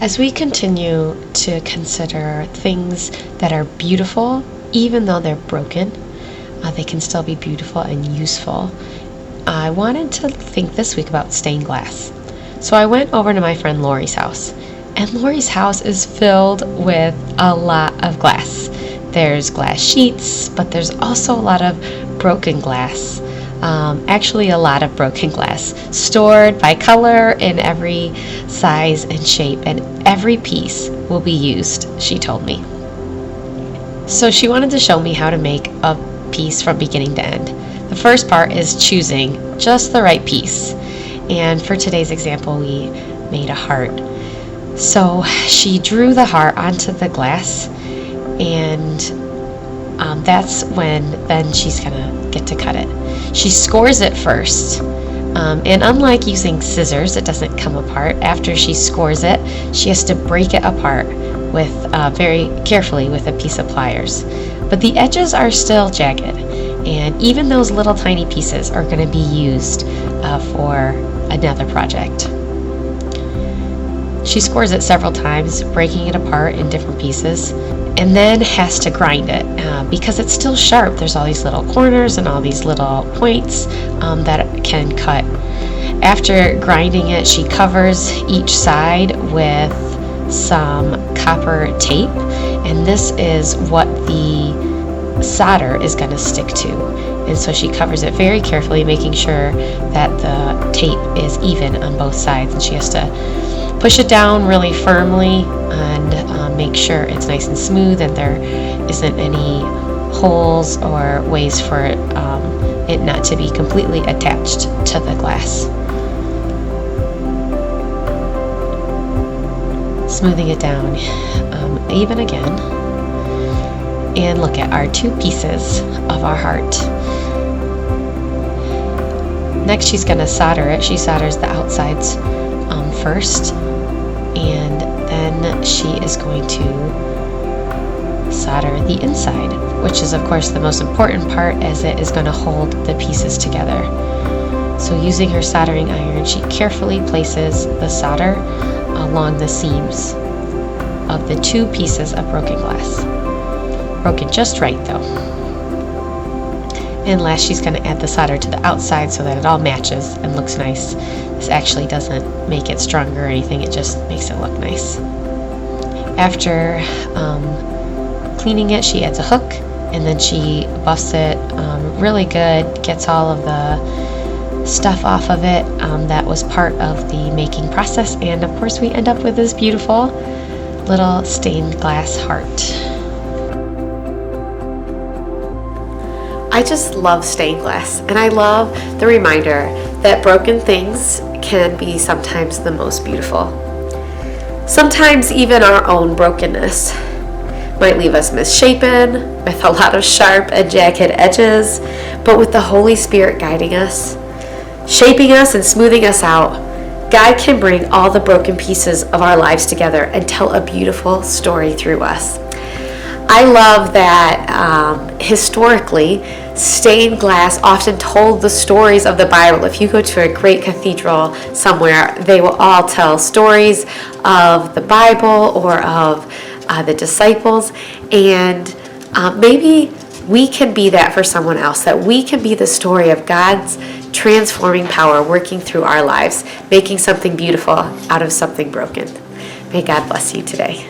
As we continue to consider things that are beautiful, even though they're broken, they can still be beautiful and useful. I wanted to think this week about stained glass. So I went over to my friend Lori's house, and Lori's house is filled with a lot of glass. There's glass sheets, but there's also a lot of broken glass. Actually a lot of broken glass, stored by color in every size and shape, and every piece will be used, she told me. So she wanted to show me how to make a piece from beginning to end. The first part is choosing just the right piece. And for today's example, we made a heart. So she drew the heart onto the glass, and that's when then she's gonna get to cut it. She scores it first, and unlike using scissors, it doesn't come apart. After she scores it, she has to break it apart with very carefully with a piece of pliers. But the edges are still jagged, and even those little tiny pieces are going to be used for another project. She scores it several times, breaking it apart in different pieces, and then has to grind it because it's still sharp. There's all these little corners and all these little points that it can cut. After grinding it, she covers each side with some copper tape, and this is what the solder is going to stick to. And so she covers it very carefully, making sure that the tape is even on both sides, and she has to push it down really firmly and make sure it's nice and smooth and there isn't any holes or ways for it not to be completely attached to the glass. Smoothing it down even again. And look at our two pieces of our heart. Next she's going to solder it. She solders the outsides first, and then she is going to solder the inside, which is of course the most important part, as it is going to hold the pieces together. So using her soldering iron, she carefully places the solder along the seams of the two pieces of broken glass. Broken just right though. And last she's going to add the solder to the outside so that it all matches and looks nice. This actually doesn't make it stronger or anything, it just makes it look nice. After cleaning it, she adds a hook, and then she buffs it really good, gets all of the stuff off of it that was part of the making process, and of course we end up with this beautiful little stained glass heart. I just love stained glass, and I love the reminder that broken things can be sometimes the most beautiful. Sometimes even our own brokenness might leave us misshapen, with a lot of sharp and jagged edges, but with the Holy Spirit guiding us, shaping us and smoothing us out, God can bring all the broken pieces of our lives together and tell a beautiful story through us. I love that historically, stained glass often told the stories of the Bible. If you go to a great cathedral somewhere, they will all tell stories of the Bible or of the disciples, and maybe we can be that for someone else, that we can be the story of God's transforming power working through our lives, making something beautiful out of something broken. May God bless you today.